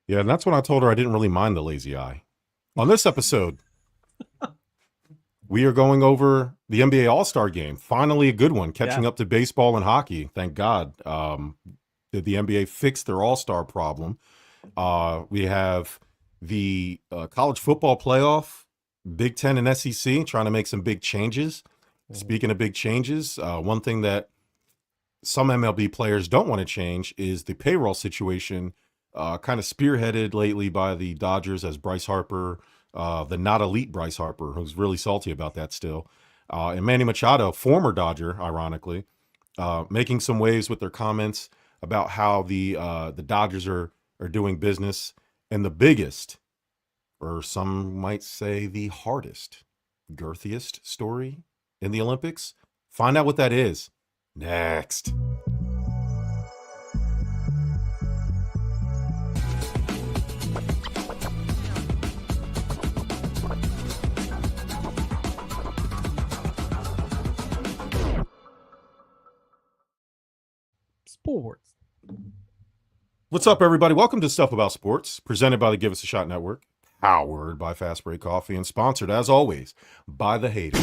Yeah, and that's when I told her I didn't really mind the lazy eye. On this episode, we are going over the NBA All-Star game. Finally a good one, catching up to baseball and hockey. Thank God. Did the NBA fix their All-Star problem? We have the college football playoff, Big Ten and SEC trying to make some big changes. Speaking of big changes, one thing that some MLB players don't want to change is the payroll situation, kind of spearheaded lately by the Dodgers as Bryce Harper, the not elite Bryce Harper, who's really salty about that still. And Manny Machado, former Dodger, ironically, making some waves with their comments about how the Dodgers are doing business. And the biggest, or some might say the hardest, girthiest story in the Olympics. Find out what that is next. Sports. What's up, everybody? Welcome to Stuff About Sports, presented by the Give Us a Shot Network, powered by Fast Break Coffee, and sponsored, as always, by the haters.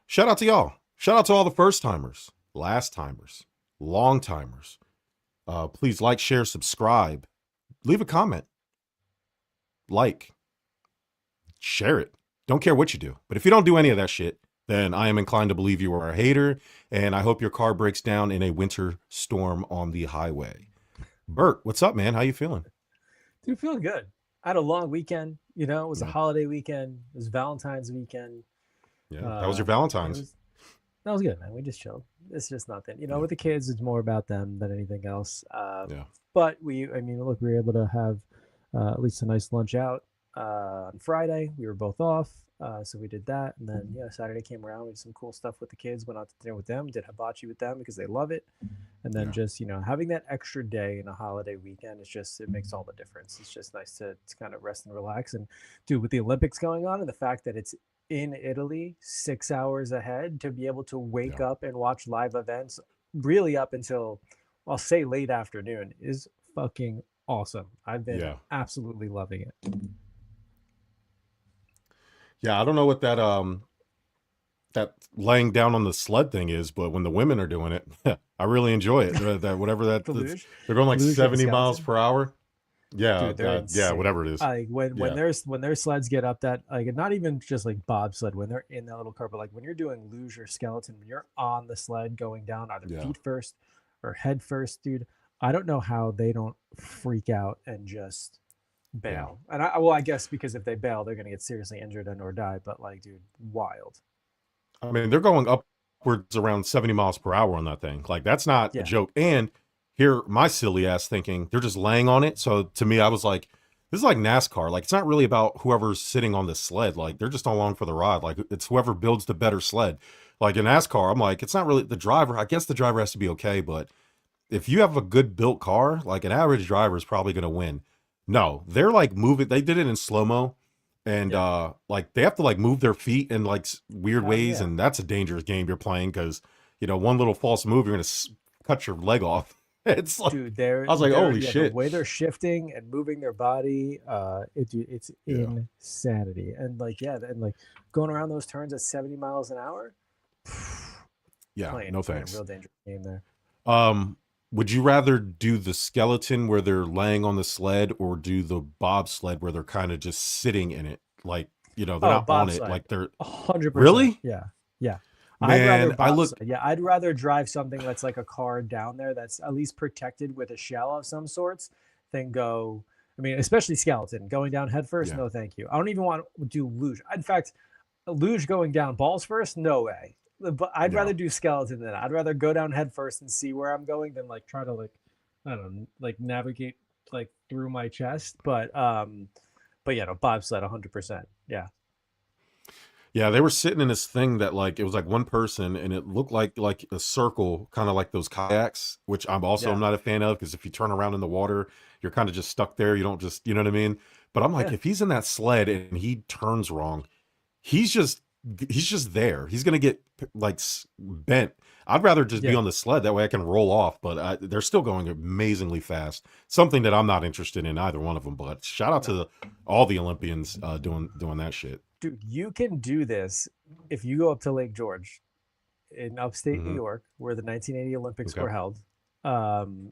Shout out to y'all. Shout out to all the first-timers, last-timers, long-timers. Please like, share, subscribe. Leave a comment. Like. Share it. Don't care what you do. But if you don't do any of that shit, then I am inclined to believe you are a hater, and I hope your car breaks down in a winter storm on the highway. Bert, what's up, man? How you feeling? Dude, feeling good. I had a long weekend. You know, it was a holiday weekend. It was Valentine's weekend. Yeah, that was your Valentine's. That was good, man. We just chilled. It's just nothing. You know, with the kids, it's more about them than anything else. But we were able to have at least a nice lunch out on Friday. We were both off. So we did that, and then Saturday came around. We did some cool stuff with the kids. Went out to dinner with them. Did hibachi with them because they love it. And then just having that extra day in a holiday weekend, it makes all the difference. It's just nice to kind of rest and relax. And dude, with the Olympics going on and the fact that it's in Italy 6 hours ahead, to be able to wake up and watch live events really up until I'll say late afternoon is fucking awesome. I've been absolutely loving it. Yeah, I don't know what that laying down on the sled thing is, but when the women are doing it, I really enjoy it. That whatever that they're going like 70 miles per hour. Yeah, dude, whatever it is. When their sleds get up that, like, not even just like bobsled, when they're in that little car, but like when you're doing luge or skeleton, when you're on the sled going down either feet first or head first, dude, I don't know how they don't freak out and just bail. And I guess because if they bail, they're going to get seriously injured and or die. But like, dude, wild. I mean, they're going upwards around 70 miles per hour on that thing. Like, that's not a joke. And here, my silly ass thinking they're just laying on it. So to me, I was like, this is like NASCAR. Like, it's not really about whoever's sitting on the sled. Like, they're just along for the ride. Like, it's whoever builds the better sled. Like in NASCAR, I'm like, it's not really the driver. I guess the driver has to be okay. But if you have a good built car, like an average driver is probably going to win. No, they're like moving. They did it in slow-mo, and like they have to like move their feet in like weird ways, and that's a dangerous game you're playing because one little false move, you're gonna cut your leg off. It's like, dude, I was like, holy shit! The way they're shifting and moving their body, it's insanity. And like, and like going around those turns at 70 miles an hour. No thanks. A real dangerous game there. Would you rather do the skeleton where they're laying on the sled, or do the bobsled where they're kind of just sitting in it? Like, they're not on it. Like they're 100%. Really? Yeah. Man, I'd rather drive something that's like a car down there that's at least protected with a shell of some sorts than go. I mean, especially skeleton going down head first. No, thank you. I don't even want to do luge. In fact, luge going down balls first. No way. But I'd rather do skeleton than that. I'd rather go down head first and see where I'm going than like try to like, I don't know, like navigate like through my chest. But no, bobsled 100%. Yeah. Yeah, they were sitting in this thing that like it was like one person, and it looked like a circle, kind of like those kayaks, which I'm not a fan of, because if you turn around in the water, you're kind of just stuck there. You don't just, you know what I mean? But I'm like, if he's in that sled and he turns wrong, he's just he's just there. He's gonna get like bent. I'd rather just be on the sled. That way I can roll off. But they're still going amazingly fast. Something that I'm not interested in either one of them. But shout out to all the Olympians doing that shit. Dude, you can do this if you go up to Lake George in upstate New York, where the 1980 Olympics were held.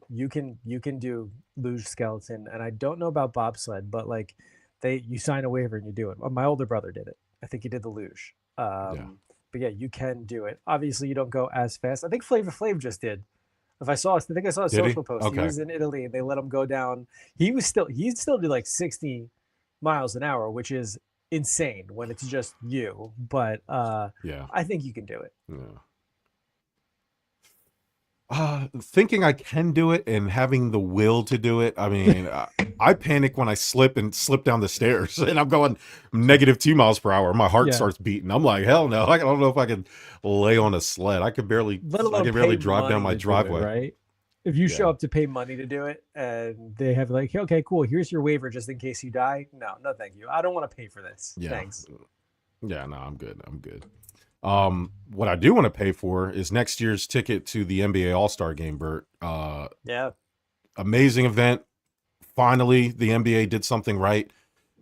You can do luge skeleton, and I don't know about bobsled, but like you sign a waiver and you do it. My older brother did it. I think he did the luge. But yeah, you can do it. Obviously, you don't go as fast. I think Flavor Flav just did. I saw a social post. Okay. He was in Italy and they let him go down. He still did like 60 miles an hour, which is insane when it's just you. But I think you can do it. Thinking I can do it and having the will to do it. I mean, I panic when I slip down the stairs and I'm going -2 miles per hour. My heart starts beating. I'm like, hell no. I don't know if I can lay on a sled. I can barely drive down my driveway. Right? If you show up to pay money to do it and they have like, okay, cool, here's your waiver just in case you die. No, thank you. I don't want to pay for this. Thanks. Yeah, no, I'm good. What I do want to pay for is next year's ticket to the NBA All-Star game, Bert. Amazing event. Finally, the NBA did something right.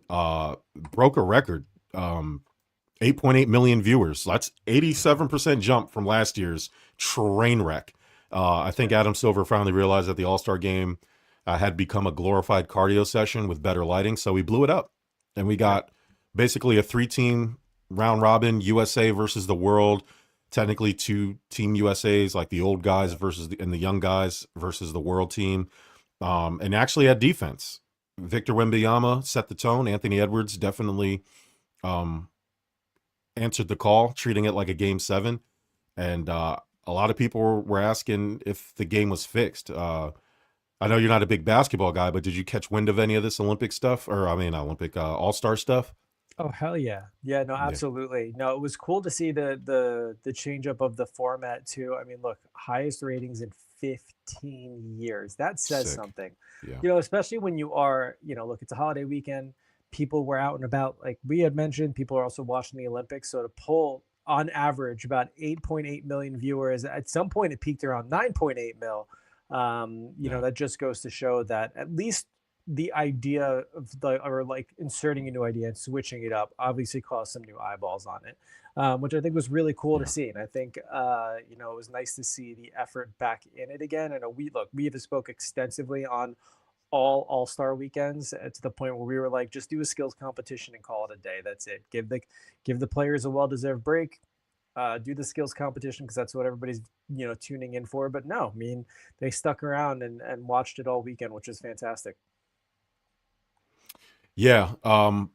Broke a record. 8.8 million viewers. That's 87% jump from last year's train wreck. I think Adam Silver finally realized that the All-Star game had become a glorified cardio session with better lighting, so we blew it up. And we got basically a 3-team round robin, USA versus the world. Technically 2 team USAs, like the old guys and the young guys versus the world team. And actually had defense. Victor Wembanyama set the tone. Anthony Edwards definitely answered the call, treating it like a game 7. And a lot of people were asking if the game was fixed. I know you're not a big basketball guy, but did you catch wind of any of this Olympic stuff? Olympic All-Star stuff? Oh, hell yeah. Yeah, no, absolutely. No, it was cool to see the change up of the format too. I mean, look, highest ratings in 15 years. That says something. Yeah. Especially when you are, look, it's a holiday weekend. People were out and about. Like we had mentioned, people are also watching the Olympics. So to pull on average about 8.8 million viewers, at some point it peaked around 9.8 mil. That just goes to show that at least the idea of inserting a new idea and switching it up obviously caused some new eyeballs on it, which I think was really cool to see. And I think, it was nice to see the effort back in it again. And we have spoke extensively on all-star weekends to the point where we were like, just do a skills competition and call it a day. That's it. Give the players a well-deserved break. Do the skills competition because that's what everybody's tuning in for. But no, I mean, they stuck around and watched it all weekend, which is fantastic. Yeah. I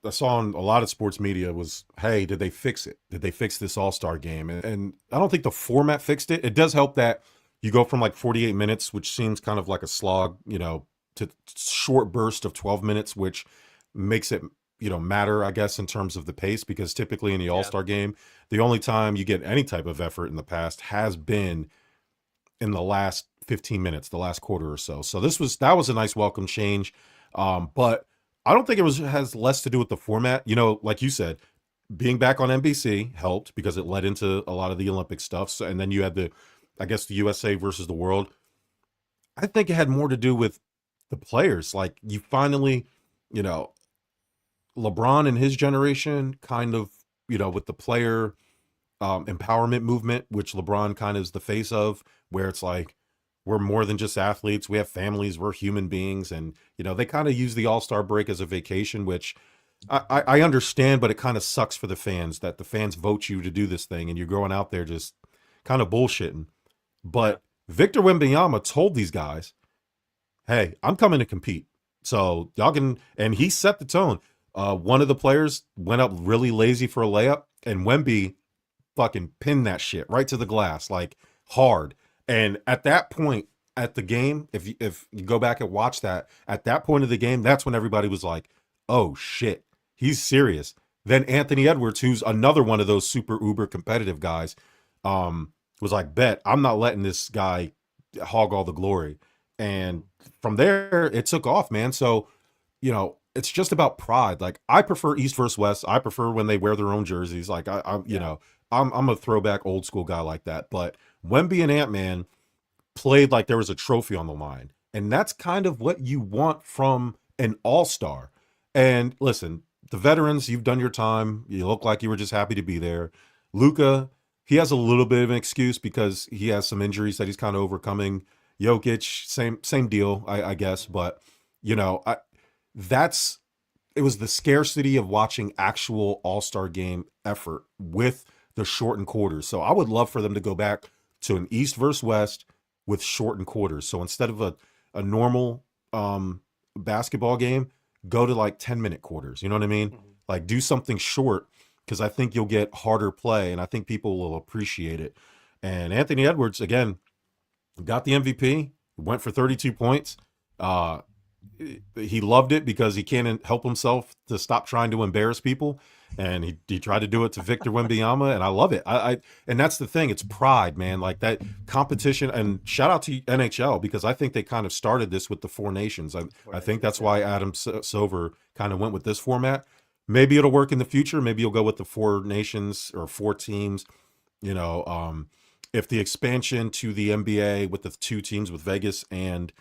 saw on a lot of sports media was, hey, did they fix it? Did they fix this All-Star game? And I don't think the format fixed it. It does help that you go from like 48 minutes, which seems kind of like a slog, to short burst of 12 minutes, which makes it, matter, I guess, in terms of the pace, because typically in the All-Star game, the only time you get any type of effort in the past has been in the last 15 minutes, the last quarter or so. So that was a nice welcome change. But I don't think it has less to do with the format. Like you said, being back on NBC helped because it led into a lot of the Olympic stuff. So, and then you had the USA versus the world. I think it had more to do with the players. Like you finally, LeBron and his generation kind of, with the player empowerment movement, which LeBron kind of is the face of, where it's like, we're more than just athletes. We have families. We're human beings. And, they kind of use the All-Star break as a vacation, which I understand, but it kind of sucks for the fans that the fans vote you to do this thing and you're going out there just kind of bullshitting. But Victor Wembanyama told these guys, hey, I'm coming to compete. So y'all can, and he set the tone. One of the players went up really lazy for a layup, and Wemby fucking pinned that shit right to the glass, like hard. And at that point at the game, if you go back and watch that, at that point of the game, that's when everybody was like, oh shit, he's serious. Then Anthony Edwards, who's another one of those super uber competitive guys, was like, bet, I'm not letting this guy hog all the glory. And from there, it took off, man. So, it's just about pride. Like, I prefer East versus West. I prefer when they wear their own jerseys. Like, I'm a throwback old school guy like that. But Wemby and Ant-Man played like there was a trophy on the line. And that's kind of what you want from an all-star. And listen, the veterans, you've done your time. You look like you were just happy to be there. Luka, he has a little bit of an excuse because he has some injuries that he's kind of overcoming. Jokic, same deal, I guess. But, that's it was the scarcity of watching actual all-star game effort with the shortened quarters. So I would love for them to go back to an East versus West with shortened quarters. So instead of a normal basketball game, go to like 10-minute quarters. You know what I mean? Mm-hmm. Like, do something short, because I think you'll get harder play, and I think people will appreciate it. And Anthony Edwards, again, got the MVP, went for 32 points. He loved it because he can't help himself to stop trying to embarrass people. And he tried to do it to Victor Wembanyama, and I love it. And that's the thing. It's pride, man. Like, that competition. And shout out to NHL, because I think they kind of started this with the Four Nations. I think that's why Adam Silver kind of went with this format. Maybe it'll work in the future. Maybe you'll go with the Four Nations or 4 teams. If the expansion to the NBA with the 2 teams with Vegas and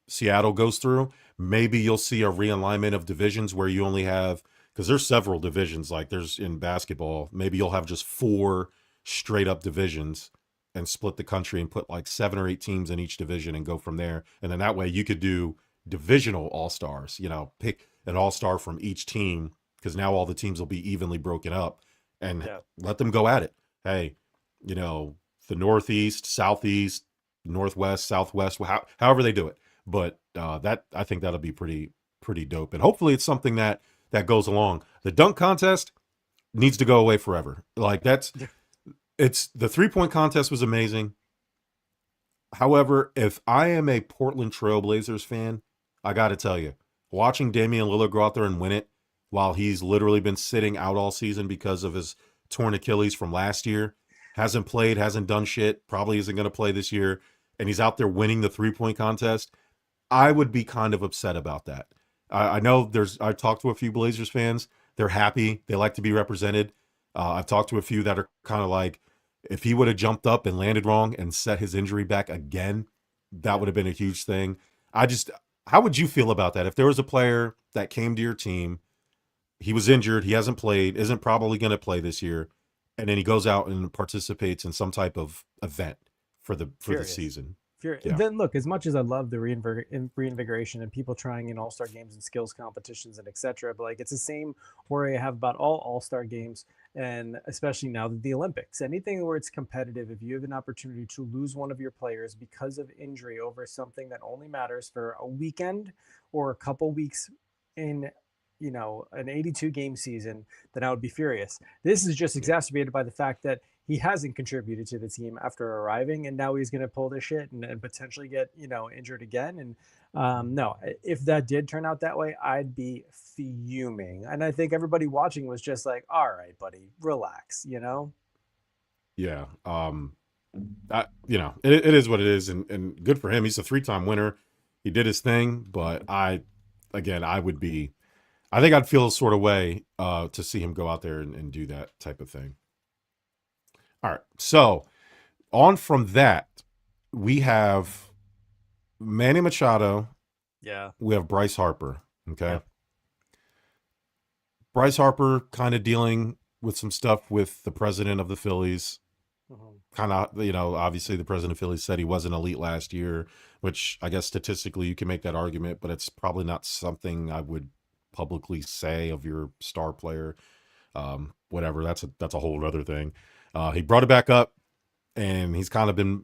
Seattle goes through, maybe you'll see a realignment of divisions where you only have, because there's several divisions, like there's in basketball, maybe you'll have just 4 straight up divisions and split the country and put like 7 or 8 teams in each division and go from there. And then that way you could do divisional all-stars, pick an all-star from each team, because now all the teams will be evenly broken up, and let them go at it. Hey, the Northeast, Southeast, Northwest, Southwest, however they do it. But I think that'll be pretty dope. And hopefully it's something that goes along. The dunk contest needs to go away forever. Like, it's the 3-point contest was amazing. However, if I am a Portland Trail Blazers fan, I got to tell you, watching Damian Lillard go out there and win it while he's literally been sitting out all season because of his torn Achilles from last year, hasn't played, hasn't done shit, probably isn't going to play this year, and he's out there winning the 3-point contest, I would be kind of upset about that. I know I've talked to a few Blazers fans. They're happy. They like to be represented. I've talked to a few that are kind of like, if he would have jumped up and landed wrong and set his injury back again, that would have been a huge thing. How would you feel about that? If there was a player that came to your team, he was injured, he hasn't played, isn't probably going to play this year, and then he goes out and participates in some type of event for the season. Yeah. Then look, as much as I love the reinvigoration and people trying in all-star games and skills competitions and etc., but like, it's the same worry I have about all-star games, and especially now the Olympics. Anything where it's competitive, if you have an opportunity to lose one of your players because of injury over something that only matters for a weekend or a couple weeks in an 82 game season, then I would be furious. This is just exacerbated by the fact that he hasn't contributed to the team after arriving, and now he's going to pull this shit and potentially get, injured again. And no, if that did turn out that way, I'd be fuming. And I think everybody watching was just like, all right, buddy, relax, Yeah. It is what it is. And good for him. He's a 3-time winner. He did his thing, but I think I'd feel a sort of way to see him go out there and do that type of thing. All right. So on from that, we have Manny Machado. Yeah. We have Bryce Harper. Okay. Yeah. Bryce Harper kind of dealing with some stuff with the president of the Phillies. Mm-hmm. Kind of, obviously the president of the Phillies said he wasn't elite last year, which I guess statistically you can make that argument, but it's probably not something I would publicly say of your star player. Whatever, that's a whole other thing. He brought it back up, and he's kind of been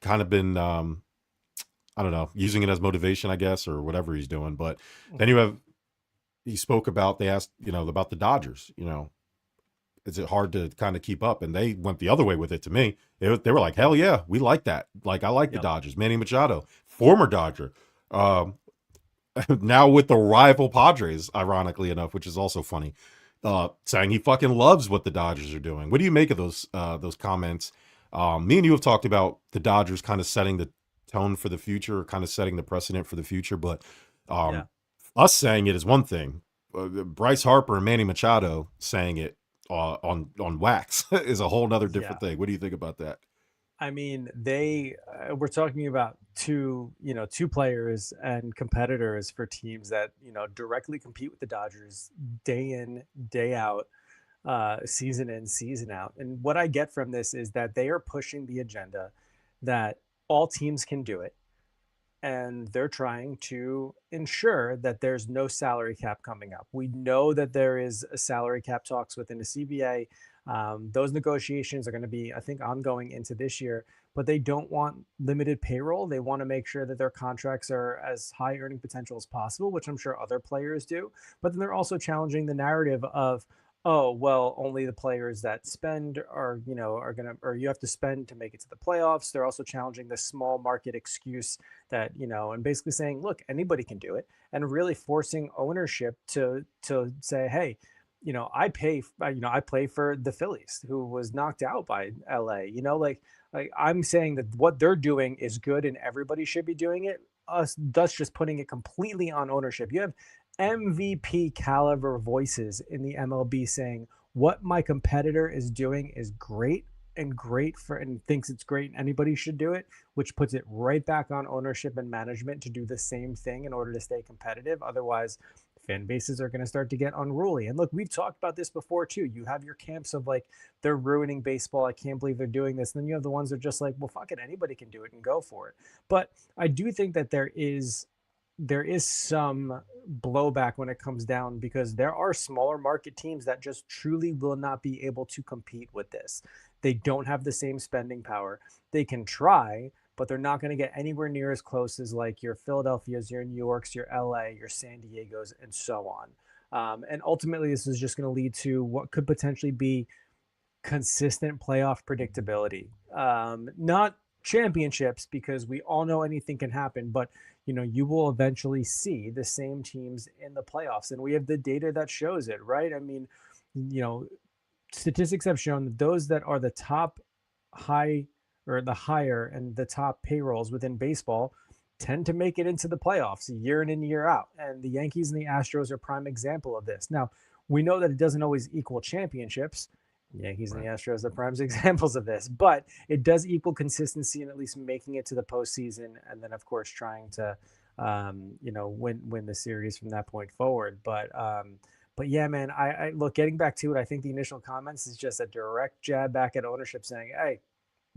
I don't know, using it as motivation, I guess, or whatever he's doing. But then he spoke about, they asked, about the Dodgers, is it hard to kind of keep up? And they went the other way with it to me. They were like, hell yeah, we like that. Like, I like the Dodgers. Manny Machado, former Dodger. Now with the rival Padres, ironically enough, which is also funny, saying he fucking loves what the Dodgers are doing. What do you make of those comments? Me and you have talked about the Dodgers kind of setting the tone for the future, kind of setting the precedent for the future. But us saying it is one thing. Bryce Harper and Manny Machado saying it on wax is a whole other different thing. What do you think about that? I mean, we're talking about two players and competitors for teams that, directly compete with the Dodgers day in, day out, season in, season out. And what I get from this is that they are pushing the agenda that all teams can do it. And they're trying to ensure that there's no salary cap coming up. We know that there is a salary cap talks within the CBA. Those negotiations are going to be, I think, ongoing into this year, but they don't want limited payroll. They want to make sure that their contracts are as high earning potential as possible, which I'm sure other players do. But then they're also challenging the narrative of, oh, well, only the players that spend are going to, or you have to spend to make it to the playoffs. They're also challenging the small market excuse that, and basically saying, look, anybody can do it, and really forcing ownership to say, hey, I play for the Phillies, who was knocked out by LA, like I'm saying that what they're doing is good and everybody should be doing it. Thus just putting it completely on ownership. You have MVP caliber voices in the MLB saying what my competitor is doing is great and thinks it's great and anybody should do it, which puts it right back on ownership and management to do the same thing in order to stay competitive. Otherwise, fan bases are going to start to get unruly. And look, we've talked about this before too. You have your camps of like, they're ruining baseball, I can't believe they're doing this. And then you have the ones that are just like, well, fuck it, anybody can do it and go for it. But I do think that there is some blowback when it comes down, because there are smaller market teams that just truly will not be able to compete with this. They don't have the same spending power. They can try, but they're not going to get anywhere near as close as like your Philadelphias, your New Yorks, your LA, your San Diegos, and so on. And ultimately, this is just going to lead to what could potentially be consistent playoff predictability. Not championships, because we all know anything can happen, but you will eventually see the same teams in the playoffs, and we have the data that shows it, right? I mean, statistics have shown that those that are the top higher and the top payrolls within baseball tend to make it into the playoffs year in and year out. And the Yankees and the Astros are prime example of this. Now, we know that it doesn't always equal championships. Yankees and the Astros are prime examples of this, but it does equal consistency and at least making it to the postseason, and then of course trying to, win the series from that point forward. But yeah, man, I look, getting back to it, I think the initial comments is just a direct jab back at ownership saying, hey,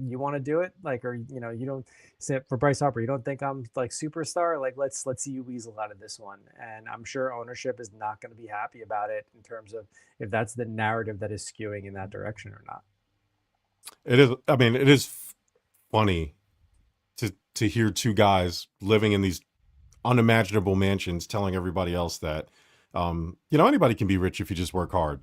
you want to do it? Like, or, you don't say for Bryce Harper, you don't think I'm like superstar? Like, let's see you weasel out of this one. And I'm sure ownership is not going to be happy about it in terms of if that's the narrative that is skewing in that direction or not. It is. I mean, it is funny to hear two guys living in these unimaginable mansions telling everybody else that, anybody can be rich if you just work hard.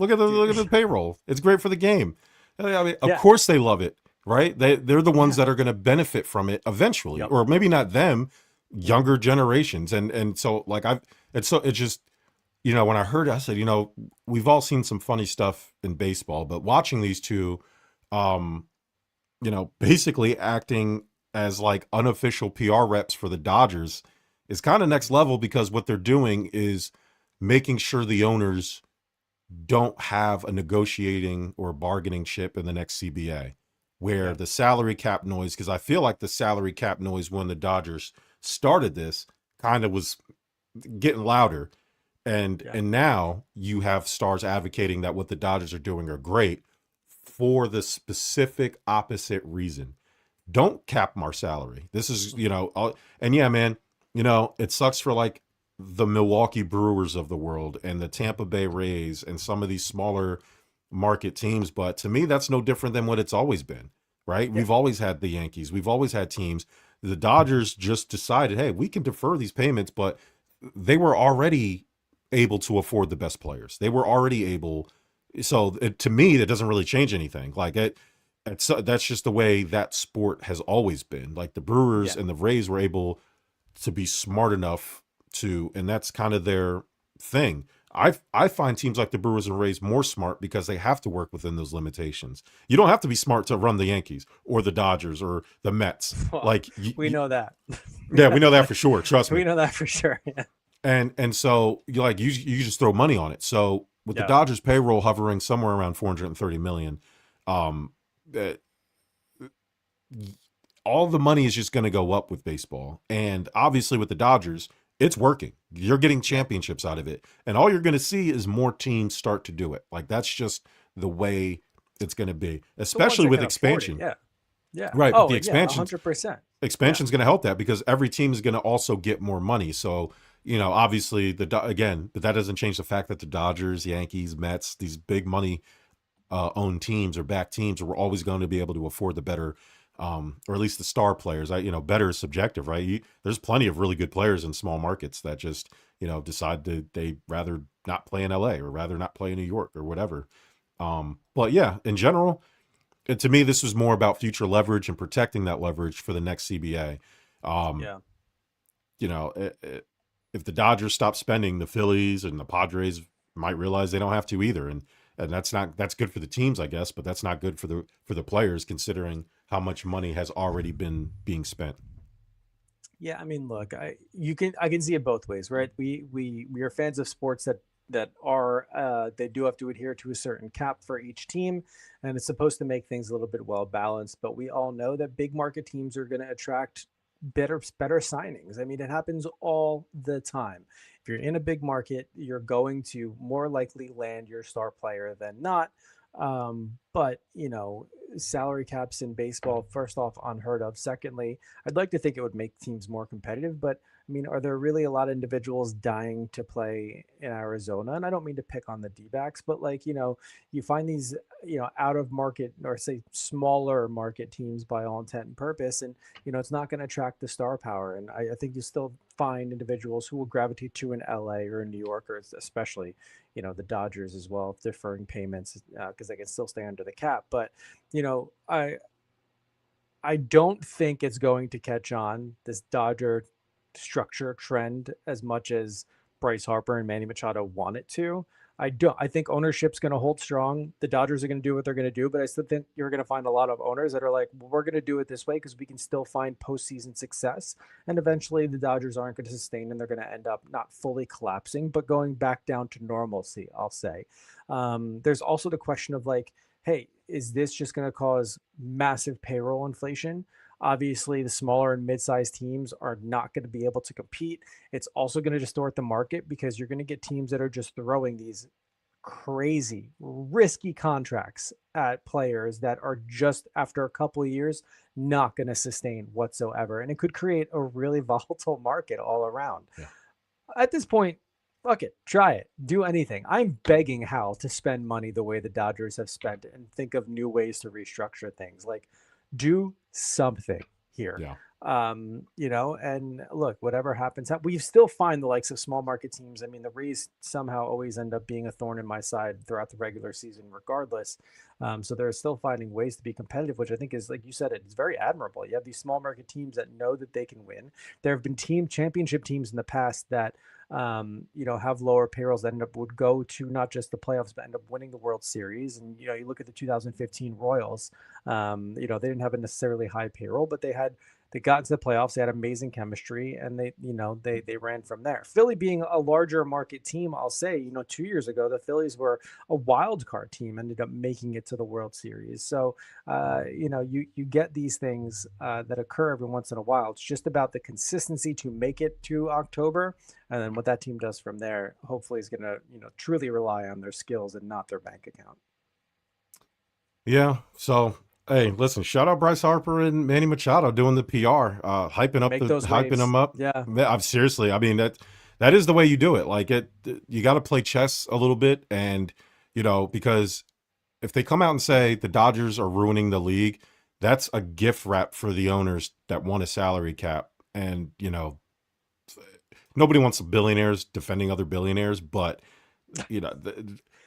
Look at the payroll. It's great for the game. I mean, of course they love it. Right? They're the ones that are going to benefit from it eventually, or maybe not them, younger generations. And so like it's just, when I heard it, I said, we've all seen some funny stuff in baseball, but watching these two, basically acting as like unofficial PR reps for the Dodgers is kind of next level, because what they're doing is making sure the owners don't have a negotiating or bargaining chip in the next CBA. Where the salary cap noise, because I feel like the salary cap noise when the Dodgers started this kind of was getting louder. And now you have stars advocating that what the Dodgers are doing are great for the specific opposite reason. Don't cap our salary. This is, and yeah, man, it sucks for like the Milwaukee Brewers of the world and the Tampa Bay Rays and some of these smaller market teams, but to me that's no different than what it's always been, right? We've always had the Yankees, we've always had teams. The Dodgers just decided, hey, we can defer these payments, but they were already able to afford the best players. They were already able, so to me that doesn't really change anything. Like that's just the way that sport has always been. Like the Brewers and the Rays were able to be smart enough to, and that's kind of their thing. I find teams like the Brewers and Rays more smart because they have to work within those limitations. You don't have to be smart to run the Yankees or the Dodgers or the Mets. Well, like we know that. Yeah, we know that for sure. Trust me. We know that for sure. Yeah. And so you just throw money on it. So with the Dodgers payroll hovering somewhere around 430 million, all the money is just going to go up with baseball. And obviously with the Dodgers, it's working. You're getting championships out of it. And all you're going to see is more teams start to do it. Like that's just the way it's going to be, especially with expansion. Yeah. Right. Oh, the expansion, 100%. Expansion's going to help that because every team is going to also get more money. So, obviously but that doesn't change the fact that the Dodgers, Yankees, Mets, these big money owned teams or back teams are always going to be able to afford the better, or at least the star players. Better is subjective, right? There's plenty of really good players in small markets that just, decide they rather not play in LA or rather not play in New York or whatever. But yeah, in general, to me, this was more about future leverage and protecting that leverage for the next CBA. If the Dodgers stop spending, the Phillies and the Padres might realize they don't have to either. And that's good for the teams, I guess, but that's not good for the players considering how much money has already been being spent. Yeah, I mean, look, I can see it both ways, right? We are fans of sports that are they do have to adhere to a certain cap for each team, and it's supposed to make things a little bit well balanced. But we all know that big market teams are going to attract better signings. I mean, it happens all the time. If you're in a big market, you're going to more likely land your star player than not. But salary caps in baseball, first off, unheard of. Secondly, I'd like to think it would make teams more competitive, but I mean, are there really a lot of individuals dying to play in Arizona? And I don't mean to pick on the D-backs, but you find these, out of market or say smaller market teams by all intent and purpose. And, it's not going to attract the star power. And I think you still find individuals who will gravitate to in LA or in New York, or especially, the Dodgers as well, deferring payments because they can still stay under the cap. But, I don't think it's going to catch on, this Dodger structure trend, as much as Bryce Harper and Manny Machado want it to. I think ownership's going to hold strong. The Dodgers are going to do what they're going to do, but I still think you're going to find a lot of owners that are like, well, we're going to do it this way because we can still find postseason success. And eventually the Dodgers aren't going to sustain and they're going to end up not fully collapsing, but going back down to normalcy, I'll say. There's also the question of hey, is this just going to cause massive payroll inflation? Obviously, the smaller and mid-sized teams are not going to be able to compete. It's also going to distort the market because you're going to get teams that are just throwing these crazy, risky contracts at players that are just, after a couple of years, not going to sustain whatsoever. And it could create a really volatile market all around. Yeah. At this point, fuck it, try it, do anything. I'm begging Hal to spend money the way the Dodgers have spent and think of new ways to restructure things. Do something here. Yeah. And look, whatever happens, we still find the likes of small market teams. I mean, the Rays somehow always end up being a thorn in my side throughout the regular season, regardless. So they're still finding ways to be competitive, which I think is, like you said, it's very admirable. You have these small market teams that know that they can win. There have been championship teams in the past that, have lower payrolls that would go to not just the playoffs, but end up winning the World Series. And, you look at the 2015 Royals, they didn't have a necessarily high payroll, but they got into the playoffs. They had amazing chemistry, and they ran from there. Philly being a larger market team, I'll say, 2 years ago, the Phillies were a wild card team, ended up making it to the World Series. So, you get these things that occur every once in a while. It's just about the consistency to make it to October. And then what that team does from there, hopefully is going to, truly rely on their skills and not their bank account. Yeah. So, hey, listen, shout out Bryce Harper and Manny Machado doing the PR, hyping them up. Yeah. Seriously, I mean, that is the way you do it. You got to play chess a little bit. And, because if they come out and say the Dodgers are ruining the league, that's a gift wrap for the owners that want a salary cap. And, nobody wants billionaires defending other billionaires, but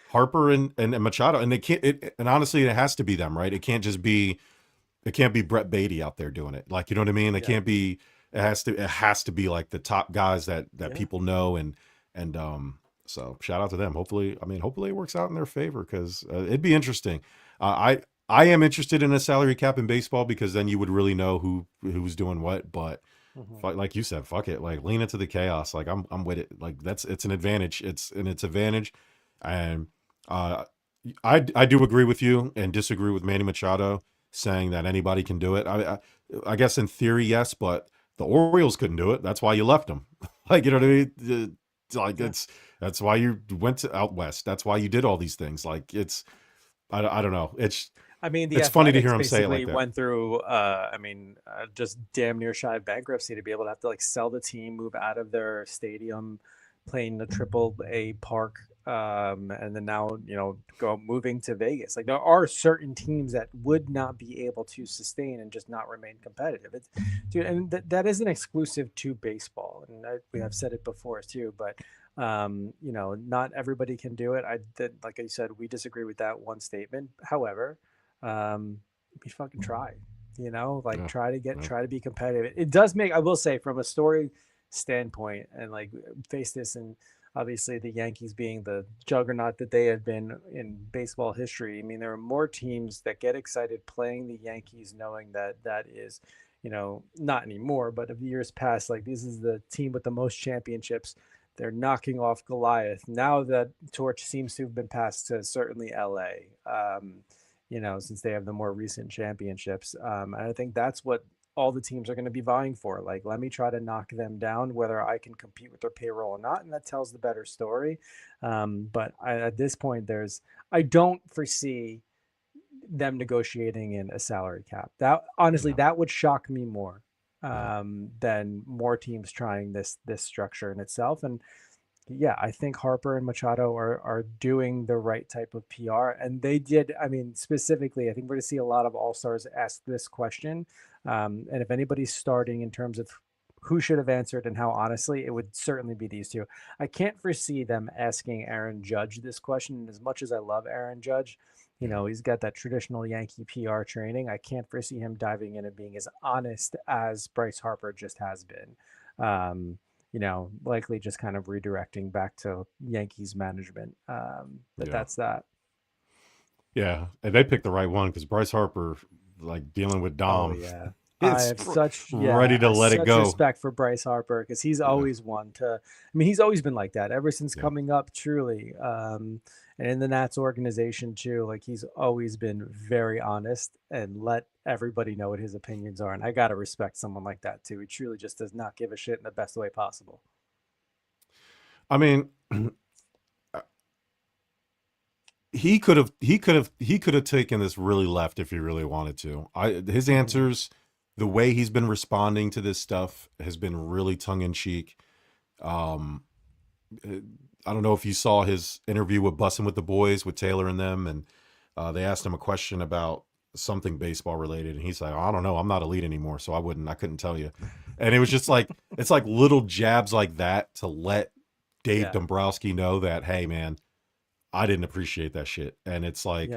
Harper and Machado, and they can't. And honestly, it has to be them, right? It can't be Brett Beatty out there doing it. You know what I mean? It can't be. It has to be like the top guys that people know, and so shout out to them. Hopefully it works out in their favor because it'd be interesting. I am interested in a salary cap in baseball because then you would really know who's doing what, but. Like you said, fuck it. Like lean into the chaos. Like I'm with it. Like it's an advantage. It's advantage. And I do agree with you and disagree with Manny Machado saying that anybody can do it. I guess in theory, yes, but the Orioles couldn't do it. That's why you left them. Like, you know what I mean? Like that's why you went out west. That's why you did all these things. Like I don't know. I mean, it's funny to hear him say it like that. Went through, just damn near shy of bankruptcy to be able to have to like sell the team, move out of their stadium, playing the AAA park, and then now moving to Vegas. Like there are certain teams that would not be able to sustain and just not remain competitive. And that isn't exclusive to baseball, and we have said it before too, but. Not everybody can do it. Like I said, we disagree with that one statement. However, we fucking try, try to be competitive. It does make, I will say, from a story standpoint, and like face this, and obviously the Yankees being the juggernaut that they have been in baseball history. I mean, there are more teams that get excited playing the Yankees, knowing that is, not anymore, but of years past, like this is the team with the most championships. They're knocking off Goliath. Now that torch seems to have been passed to certainly LA, since they have the more recent championships. And I think that's what all the teams are going to be vying for. Like, let me try to knock them down, whether I can compete with their payroll or not. And that tells the better story. But at this point, I don't foresee them negotiating in a salary cap. That honestly, that would shock me more. Than more teams trying this structure in itself. And yeah, I think Harper and Machado are doing the right type of PR, and they did. I mean, specifically, I think we're going to see a lot of all-stars ask this question. And if anybody's starting in terms of who should have answered and how honestly, it would certainly be these two. I can't foresee them asking Aaron Judge this question. And as much as I love Aaron Judge, he's got that traditional Yankee PR training. I can't foresee him diving in and being as honest as Bryce Harper just has been. Likely just kind of redirecting back to Yankees management. That's that. Yeah, and they picked the right one because Bryce Harper, like dealing with Dom. Oh, yeah. I have ready to let it go. Respect for Bryce Harper because he's always one to. I mean, he's always been like that ever since coming up. Truly, and in the Nats organization too. Like he's always been very honest and let everybody know what his opinions are. And I gotta respect someone like that too. He truly just does not give a shit in the best way possible. I mean, he could have taken this really left if he really wanted to. His answers. The way he's been responding to this stuff has been really tongue-in-cheek. I don't know if you saw his interview with Bussin' with the Boys with Taylor and them, and they asked him a question about something baseball related, and he's like, I don't know, I'm not elite anymore, so I couldn't tell you. And it was just like, it's like little jabs like that to let Dave Dombrowski know that, hey man, I didn't appreciate that shit. And it's like,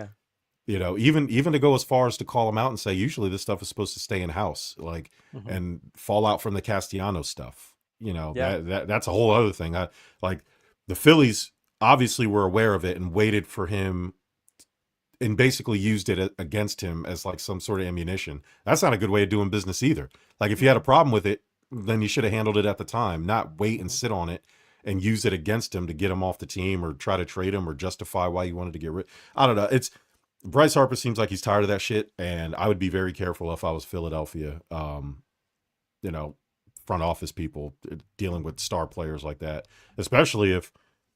even to go as far as to call him out and say, usually this stuff is supposed to stay in house, like, and fall out from the Castellanos stuff. That's a whole other thing. Like the Phillies obviously were aware of it and waited for him and basically used it against him as like some sort of ammunition. That's not a good way of doing business either. Like if you had a problem with it, then you should have handled it at the time, not wait and sit on it and use it against him to get him off the team or try to trade him or justify why you wanted to get rid. I don't know. Bryce Harper seems like he's tired of that shit, and I would be very careful if I was Philadelphia, front office people dealing with star players like that, especially if,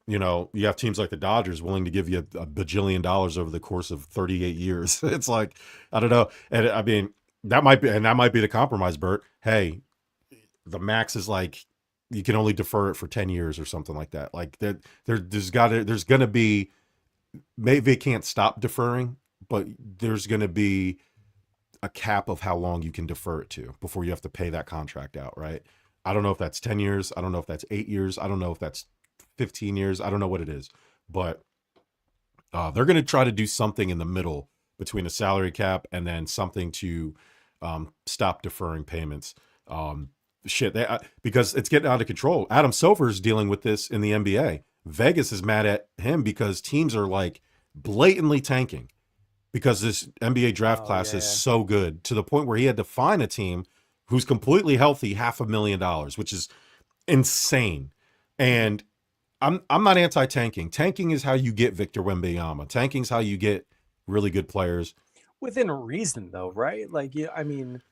you have teams like the Dodgers willing to give you a bajillion dollars over the course of 38 years. It's like, I don't know. And I mean, that might be the compromise, Bert. Hey, the max is like, you can only defer it for 10 years or something like that. Like there's going to be, maybe they can't stop deferring, but there's going to be a cap of how long you can defer it to before you have to pay that contract out, right? I don't know if that's 10 years. I don't know if that's 8 years. I don't know if that's 15 years. I don't know what it is, but they're going to try to do something in the middle between a salary cap and then something to stop deferring payments. Because it's getting out of control. Adam Silver is dealing with this in the NBA. Vegas is mad at him because teams are like blatantly tanking because this NBA draft class is so good to the point where he had to find a team who's completely healthy, $500,000, which is insane. And I'm not anti-tanking. Tanking is how you get Victor Wembanyama. Tanking is how you get really good players. Within reason, though, right? Like, yeah, I mean,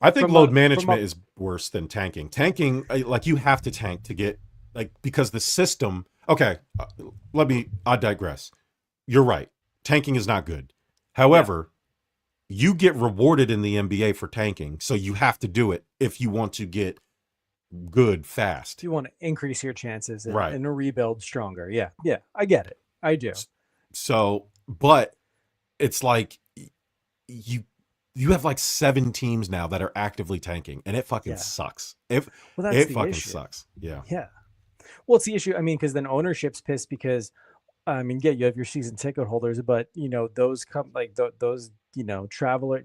I think load management is worse than tanking. Tanking, like, you have to tank to get, like, because the system. Okay, I digress. You're right. Tanking is not good. However, you get rewarded in the NBA for tanking, so you have to do it if you want to get good fast. If you want to increase your chances and a rebuild stronger. Yeah, I get it. I do. So, but it's like you have like 7 teams now that are actively tanking, and it fucking sucks. It fucking sucks. Yeah. Well, it's the issue. I mean, because then ownership's pissed because, I mean, you have your season ticket holders, but those those traveler,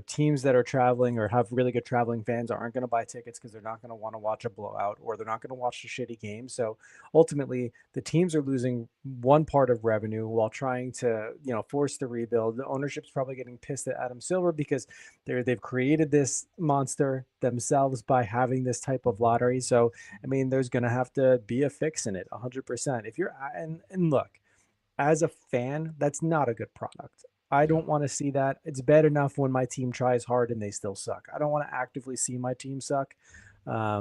teams that are traveling or have really good traveling fans aren't going to buy tickets because they're not going to want to watch a blowout or they're not going to watch a shitty game. So ultimately, the teams are losing one part of revenue while trying to force the rebuild. The ownership's probably getting pissed at Adam Silver because they've created this monster themselves by having this type of lottery. So I mean, there's going to have to be a fix in it, 100%. If you're and look, as a fan, that's not a good product. I don't want to see that. It's bad enough when my team tries hard and they still suck. I don't want to actively see my team suck. I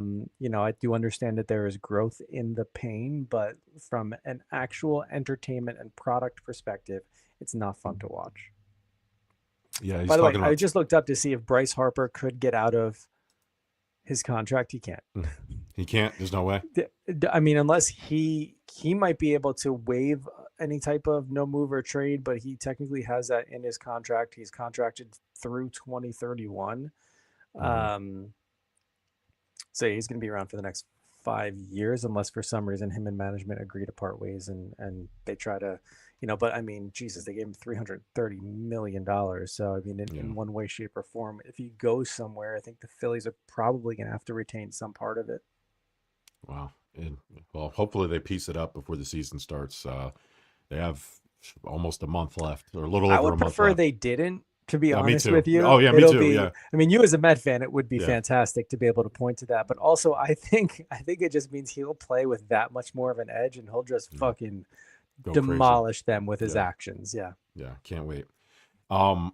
do understand that there is growth in the pain, but from an actual entertainment and product perspective, it's not fun to watch. Yeah. By the way, I just looked up to see if Bryce Harper could get out of his contract. He can't. He can't. There's no way. I mean, unless he might be able to waive any type of no move or trade, but he technically has that in his contract. He's contracted through 2031. So he's going to be around for the next 5 years, unless for some reason him and management agree to part ways and they try to, but I mean, Jesus, they gave him $330 million. So, I mean, in one way, shape or form, if he goes somewhere, I think the Phillies are probably going to have to retain some part of it. Wow. Well, hopefully they piece it up before the season starts. They have almost a month left, or a little over a month left. I would prefer they didn't, to be honest with you. Oh, yeah, me too. I mean, you as a Met fan, it would be fantastic to be able to point to that. But also, I think it just means he'll play with that much more of an edge, and he'll just fucking demolish them with his actions. Yeah. Can't wait. Adam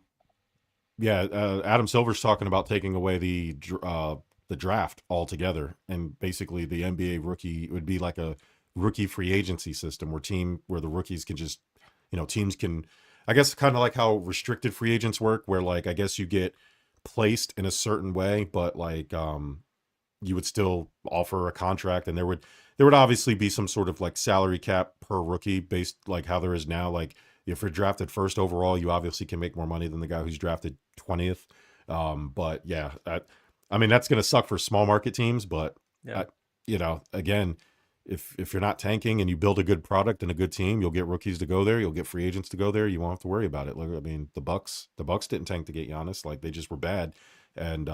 Silver's talking about taking away the draft altogether, and basically the NBA rookie would be like a rookie free agency system where the rookies can just, teams can, I guess, kind of like how restricted free agents work, where, like, I guess you get placed in a certain way, but like you would still offer a contract, and there would obviously be some sort of like salary cap per rookie based like how there is now. Like, if you're drafted first overall, you obviously can make more money than the guy who's drafted 20th. But yeah, I mean, that's going to suck for small market teams, but again, if you're not tanking and you build a good product and a good team, you'll get rookies to go there. You'll get free agents to go there. You won't have to worry about it. Like, I mean, the Bucks didn't tank to get Giannis. Like, they just were bad, and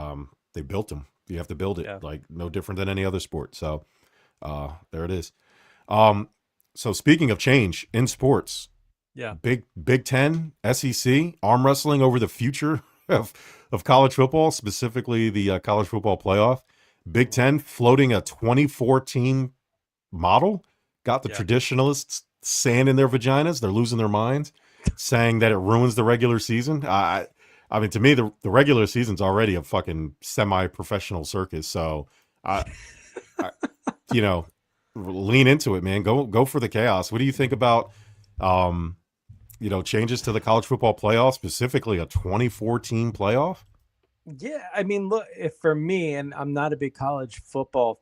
they built him. You have to build it, like no different than any other sport. So there it is. So speaking of change in sports, Big Ten, SEC, arm wrestling over the future of college football, specifically the college football playoff. Big Ten floating a 2014 model, got the traditionalists sand in their vaginas. They're losing their minds, saying that it ruins the regular season. I mean, to me, the regular season's already a fucking semi-professional circus. So, lean into it, man. Go for the chaos. What do you think about, changes to the college football playoff, specifically a 2014 playoff? Yeah, I mean, look, if for me, and I'm not a big college football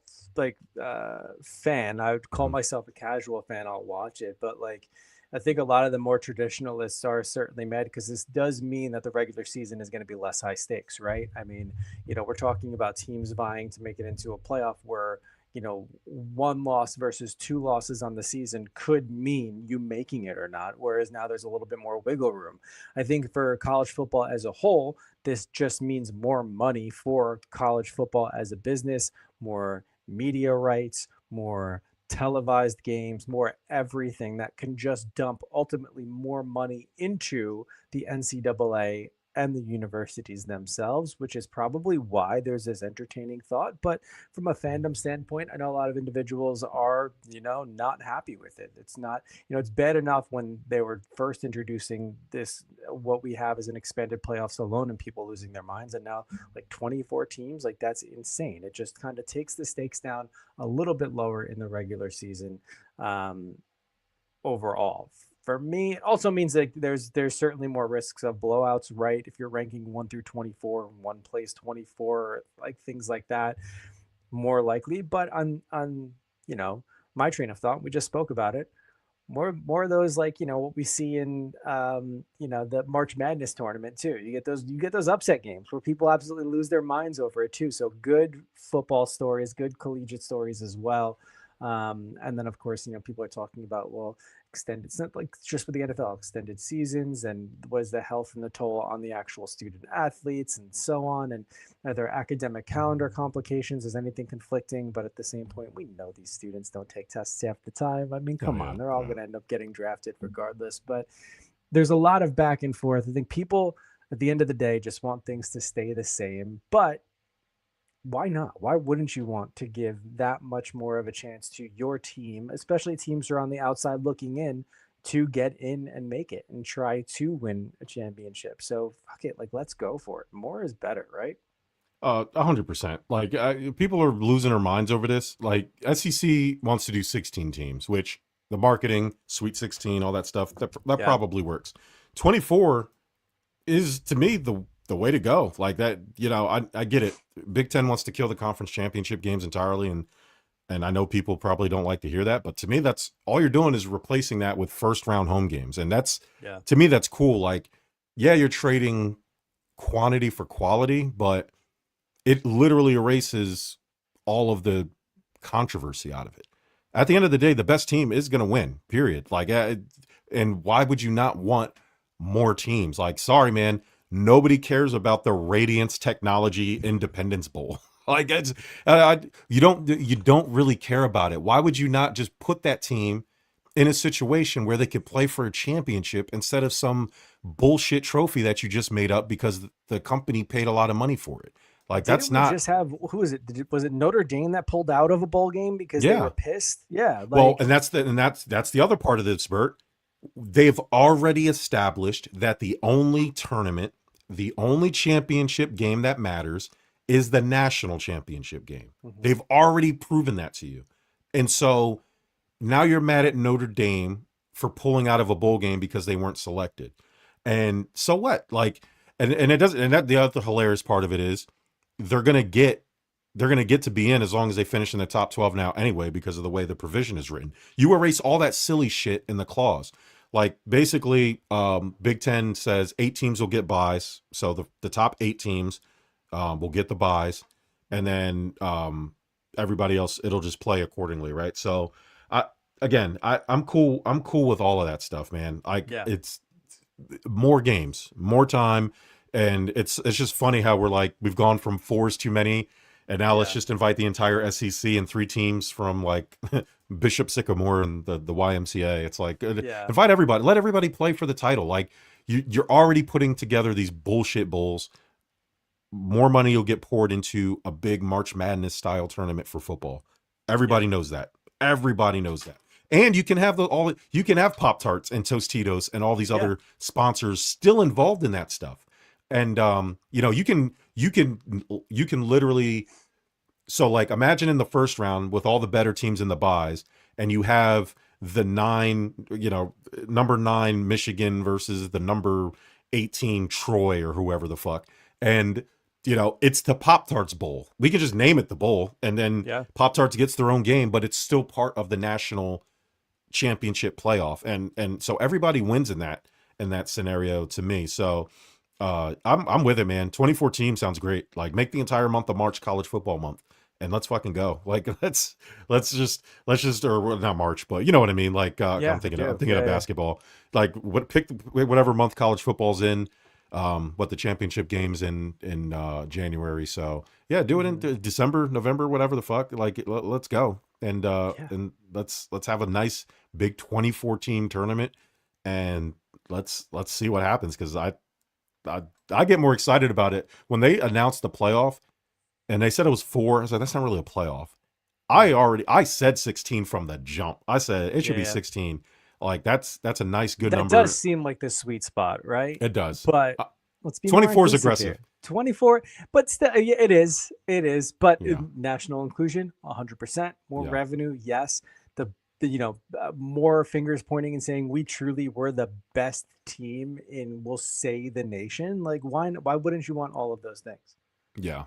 fan, I would call myself a casual fan. I'll watch it, but like, I think a lot of the more traditionalists are certainly mad because this does mean that the regular season is going to be less high stakes, right? I mean, we're talking about teams vying to make it into a playoff where, one loss versus 2 losses on the season could mean you making it or not. Whereas now there's a little bit more wiggle room. I think for college football as a whole, this just means more money for college football as a business, more media rights, more televised games, more everything that can just dump ultimately more money into the NCAA and the universities themselves, which is probably why there's this entertaining thought. But from a fandom standpoint, I know a lot of individuals are, not happy with it. It's not, it's bad enough when they were first introducing this, what we have as an expanded playoffs alone, and people losing their minds. And now like 24 teams, like that's insane. It just kind of takes the stakes down a little bit lower in the regular season. Overall, for me, it also means that there's certainly more risks of blowouts, right? If you're ranking 1 through 24, one plays 24, like things like that, more likely. But on my train of thought, we just spoke about it. More of those, like, what we see in the March Madness tournament too. You get those upset games where people absolutely lose their minds over it too. So good football stories, good collegiate stories as well. And then of course, people are talking about, well, extended, it's not like just with the NFL, extended seasons, and what is the health and the toll on the actual student athletes and so on. And are there academic calendar complications? Is anything conflicting? But at the same point, we know these students don't take tests half the time. I mean, come on, they're all going to end up getting drafted regardless. But there's a lot of back and forth. I think people at the end of the day just want things to stay the same, but why not? Why wouldn't you want to give that much more of a chance to your team, especially teams who are on the outside looking in, to get in and make it and try to win a championship? So fuck it, like, let's go for it. More is better, right? 100%. Like, people are losing their minds over this. Like, SEC wants to do 16 teams, which the marketing, Sweet 16, all that stuff, that probably works. 24 is, to me, the way to go. Like that, I get it. Big Ten wants to kill the conference championship games entirely, and I know people probably don't like to hear that, but to me, that's all you're doing is replacing that with first round home games, and that's to me, that's cool. Like, yeah, you're trading quantity for quality, but it literally erases all of the controversy out of it. At the end of the day, the best team is going to win. Period. Like, and why would you not want more teams? Like, sorry, man. Nobody cares about the Radiance Technology Independence Bowl. Like, it's, you don't really care about it. Why would you not just put that team in a situation where they could play for a championship instead of some bullshit trophy that you just made up because the company paid a lot of money for it? Like, that's not just have, who is it? Was it Notre Dame that pulled out of a bowl game because they were pissed? Yeah. Like, well, and that's the other part of this, Bert. They've already established that the only championship game that matters is the national championship game. Mm-hmm. They've already proven that to you. And so now you're mad at Notre Dame for pulling out of a bowl game because they weren't selected. And so what? Like, and it doesn't, and that the other hilarious part of it is they're going to get to be in as long as they finish in the top 12 now anyway, because of the way the provision is written. You erase all that silly shit in the clause. Like, basically, Big Ten says 8 teams will get buys. So the top 8 teams will get the buys. And then everybody else, it'll just play accordingly, right? So, I'm cool. I'm cool with all of that stuff, man. It's more games, more time. And it's just funny how we've gone from 4 is too many. And now let's just invite the entire SEC and 3 teams from, like, Bishop Sycamore and the YMCA. It's like, invite everybody. Let everybody play for the title. Like, you're already putting together these bullshit bowls. More money you'll get poured into a big March Madness style tournament for football. Everybody knows that. Everybody knows that. And you can have you can have Pop-Tarts and Tostitos and all these other sponsors still involved in that stuff. And you can literally, so, like, imagine in the first round with all the better teams in the buys, and you have the number 9 Michigan versus the number 18 Troy or whoever the fuck. And it's the Pop-Tarts Bowl. We can just name it the bowl, and then Pop-Tarts gets their own game, but it's still part of the national championship playoff. And so everybody wins in that scenario, to me. So I'm with it, man. 24 teams sounds great. Like, make the entire month of March college football month, and let's fucking go. Like, let's just, or not March, but you know what I mean? Like, I'm thinking of basketball. Like, pick whatever month college football's in, what the championship games in January. So yeah, do it in December, November, whatever the fuck. Like, let's go. And let's have a nice big 2014 tournament, and let's see what happens. Cause I get more excited about it when they announced the playoff and they said it was 4. I was like, that's not really a playoff. I said 16 from the jump. I said it should be 16. Like that's a nice, good number. That does seem like the sweet spot, right? It does. But let's be 24 is aggressive. Here. 24, but still, it is. But national inclusion, 100% more revenue. Yes, the more fingers pointing and saying we truly were the best team in, we'll say, the nation. Like why wouldn't you want all of those things? Yeah.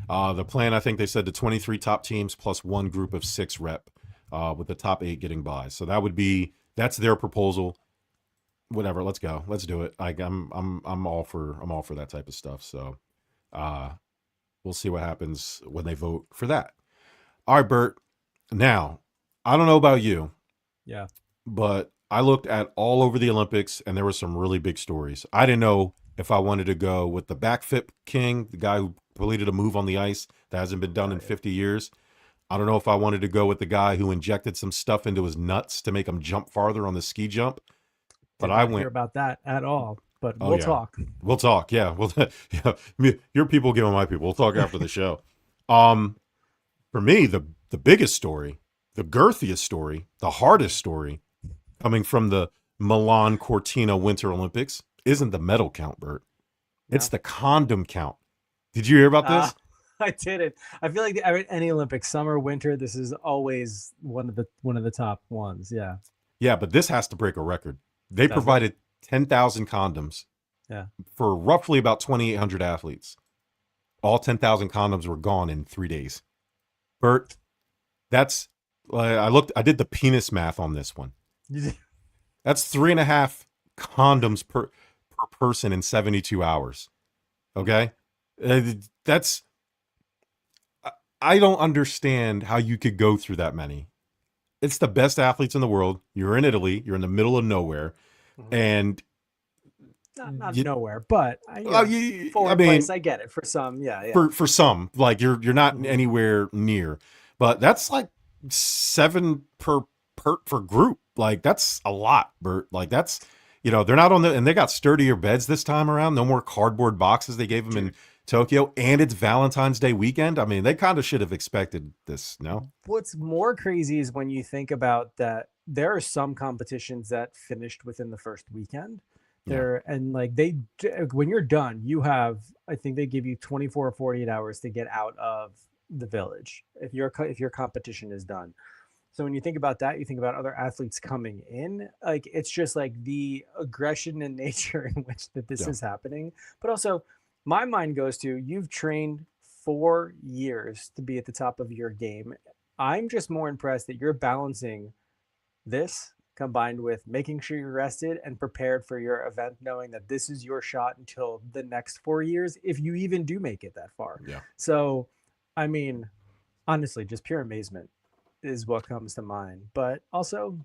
The plan, I think they said the 23 top teams plus one group of 6 rep, with the top 8 getting by. So that's their proposal. Whatever, let's go. Let's do it. I'm all for that type of stuff. So we'll see what happens when they vote for that. All right, Bert. Now, I don't know about you. Yeah. But I looked at all over the Olympics and there were some really big stories. I didn't know if I wanted to go with the backflip king, the guy who completed a move on the ice that hasn't been done in 50 years. I don't know if I wanted to go with the guy who injected some stuff into his nuts to make him jump farther on the ski jump. But I went hear about that at all. But we'll talk. We'll talk. Yeah. Well, your people giving my people. We'll talk after the show. For me, the biggest story, the girthiest story, the hardest story coming from the Milan Cortina Winter Olympics isn't the medal count, Bert. It's the condom count. Did you hear about this? I didn't. I feel like any Olympics, summer, winter, this is always one of the top ones. Yeah. Yeah, but this has to break a record. They provided 10,000 condoms. Yeah. For roughly about 2,800 athletes. All 10,000 condoms were gone in 3 days. Bert, I did the penis math on this one. That's 3.5 condoms per person in 72 hours. Okay? I don't understand how you could go through that many. It's the best athletes in the world. You're in Italy. You're in the middle of nowhere. And not nowhere, but place, I get it. For some, yeah. For some, like you're not anywhere near. But that's like 7 per group. Like that's a lot, Bert. Like that's, they're not and they got sturdier beds this time around. No more cardboard boxes they gave them in Tokyo, and it's Valentine's Day weekend. I mean, they kind of should have expected this, no? What's more crazy is when you think about that, there are some competitions that finished within the first weekend. And like when you're done, you have, I think they give you 24 or 48 hours to get out of the village if your competition is done. So when you think about that, you think about other athletes coming in, like it's just like the aggression and nature in which this is happening. But also my mind goes to, you've trained 4 years to be at the top of your game. I'm just more impressed that you're balancing this combined with making sure you're rested and prepared for your event, knowing that this is your shot until the next 4 years, if you even do make it that far. Yeah. So, I mean, honestly, just pure amazement is what comes to mind. But also,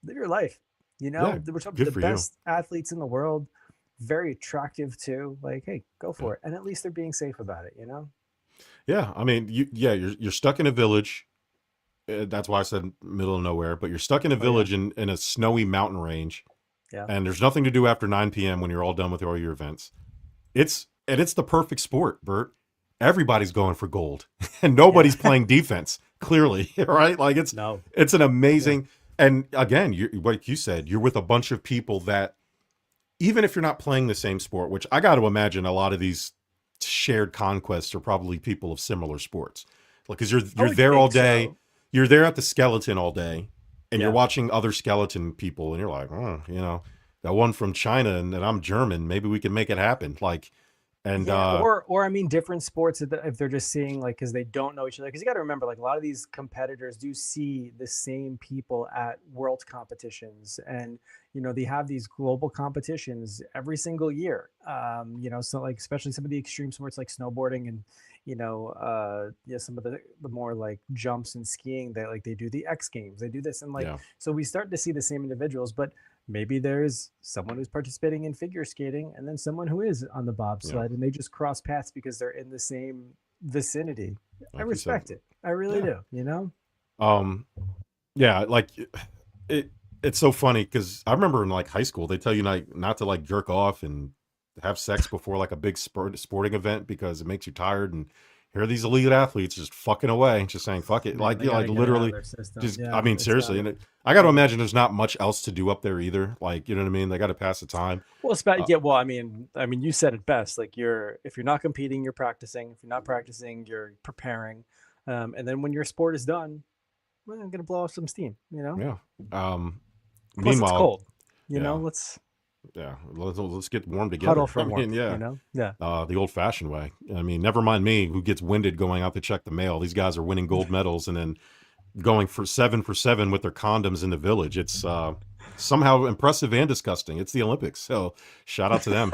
live your life. We're talking about the best athletes in the world. Very attractive too. Like, hey, go for it. And at least they're being safe about it, Yeah, I mean, you're stuck in a village. That's why I said middle of nowhere. But you're stuck in a village in a snowy mountain range. Yeah. And there's nothing to do after 9 p.m. when you're all done with all your events. It's the perfect sport, Bert. Everybody's going for gold, and nobody's playing defense. Clearly, right? Like it's an amazing. Yeah. And again, like you said, you're with a bunch of people that, even if you're not playing the same sport, which I got to imagine a lot of these shared conquests are probably people of similar sports. Like, because you're there all day, you're there at the skeleton all day, and you're watching other skeleton people, and you're like, that one from China, and I'm German, maybe we can make it happen. Like, and or I mean, different sports if they're just seeing, like, because they don't know each other. Because you got to remember, like, a lot of these competitors do see the same people at world competitions, and they have these global competitions every single year. So like, especially some of the extreme sports like snowboarding and some of the more like jumps and skiing, that like they do the X Games, they do this, and so we start to see the same individuals, but maybe there's someone who's participating in figure skating and then someone who is on the bobsled, and they just cross paths because they're in the same vicinity. Like I respect it. I really do. Like it's so funny because I remember in like high school they tell you not to like jerk off and have sex before like a big sporting event because it makes you tired. And here are these elite athletes just fucking away, just saying fuck it. Like, like literally just, I mean, seriously. And I got to imagine there's not much else to do up there either. Like, you know what I mean? They got to pass the time. Well, well, I mean, you said it best. Like if you're not competing, you're practicing. If you're not practicing, you're preparing. And then when your sport is done, well, I'm going to blow off some steam, you know? Yeah. Plus Meanwhile, it's cold, you know, let's get warm together. Huddle for warmth, you know? Yeah. The old fashioned way. I mean, never mind me who gets winded going out to check the mail. These guys are winning gold medals and then going for 7 for 7 with their condoms in the village. It's somehow impressive and disgusting. It's the Olympics. So shout out to them.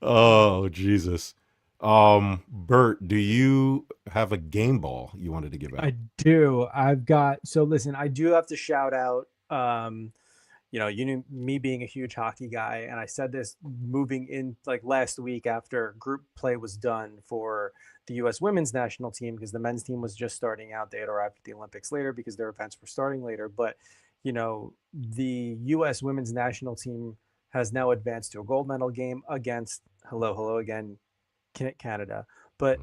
Oh, Jesus. Bert, do you have a game ball you wanted to give out? I do. Listen, I do have to shout out, you know, me being a huge hockey guy, and I said this moving in like last week after group play was done for the U.S. women's national team, because the men's team was just starting out. They had arrived at the Olympics later because their events were starting later. But, you know, the U.S. women's national team has now advanced to a gold medal game against, hello again, Canada. But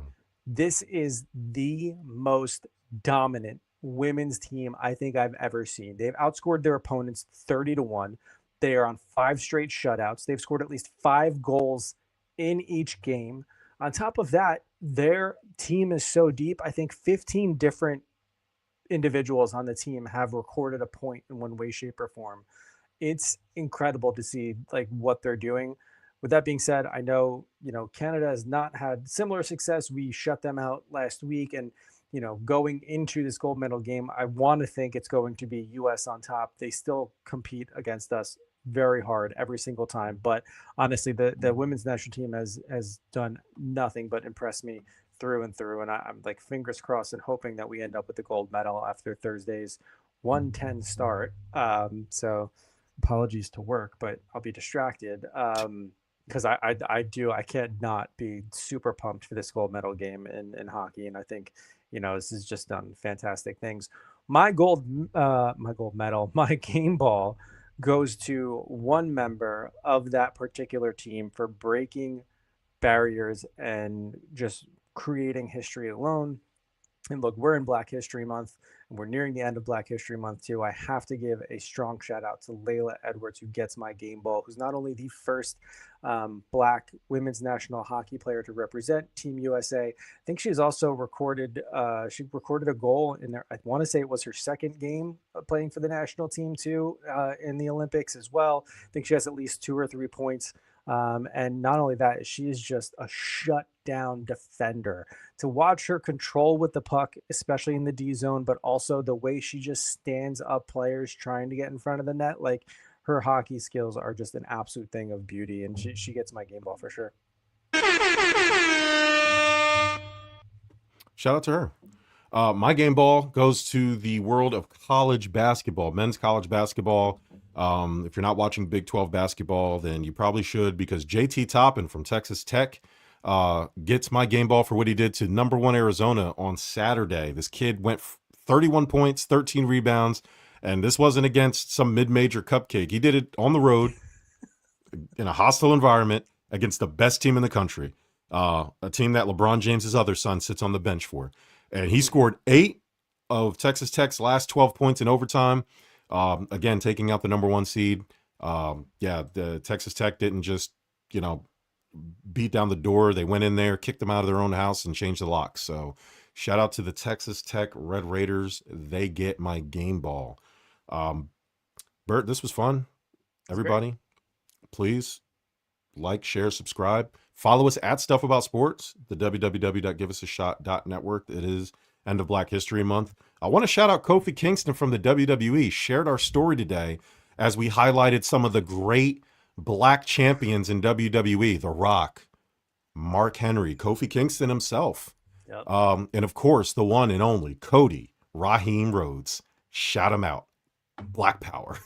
this is the most dominant women's team I think I've ever seen. They've outscored their opponents 30-1. They are on 5 straight shutouts. They've scored at least 5 goals in each game. On top of that, their team is so deep. I think 15 different individuals on the team have recorded a point in one way, shape, or form. It's incredible to see like what they're doing. With that being said, I know, you know, Canada has not had similar success. We shut them out last week. And, you know, going into this gold medal game, I want to think it's going to be U.S. on top. They still compete against us very hard every single time. But honestly, the women's national team has done nothing but impress me through and through. And I'm like fingers crossed and hoping that we end up with the gold medal after Thursday's 1:10 start. So apologies to work, but I'll be distracted. Because I can't not be super pumped for this gold medal game in hockey. And I think, you know, this has just done fantastic things. My game ball goes to one member of that particular team for breaking barriers and just creating history alone. And look, we're in Black History Month, and we're nearing the end of Black History Month too. I have to give a strong shout out to Layla Edwards, who gets my game ball, who's not only the first Black women's national hockey player to represent Team USA. I think she's also recorded a goal in there. I want to say it was her second game playing for the national team too in the Olympics as well. I think she has at least 2 or 3 points. And not only that, she is just a shutdown defender. To watch her control with the puck, especially in the D zone, but also the way she just stands up players trying to get in front of the net, like her hockey skills are just an absolute thing of beauty. And she gets my game ball for sure. Shout out to her. My game ball goes to the world of college basketball, men's college basketball. If you're not watching Big 12 basketball, then you probably should, because JT Toppin from Texas Tech gets my game ball for what he did to number 1 Arizona on Saturday. This kid went 31 points, 13 rebounds, and this wasn't against some mid-major cupcake. He did it on the road in a hostile environment against the best team in the country, a team that LeBron James's other son sits on the bench for. And he scored 8 of Texas Tech's last 12 points in overtime. Again, taking out the number 1 seed. The Texas Tech didn't just, you know, beat down the door. They went in there, kicked them out of their own house, and changed the locks. So shout out to the Texas Tech Red Raiders. They get my game ball. Bert, this was fun. Everybody, please like, share, subscribe. Follow us at Stuff About Sports, the www.giveusashot.network. It is end of Black History Month. I want to shout out Kofi Kingston from the WWE. Shared our story today as we highlighted some of the great Black champions in WWE. The Rock, Mark Henry, Kofi Kingston himself. Yep. And of course, the one and only Cody Raheem Rhodes. Shout him out. Black Power.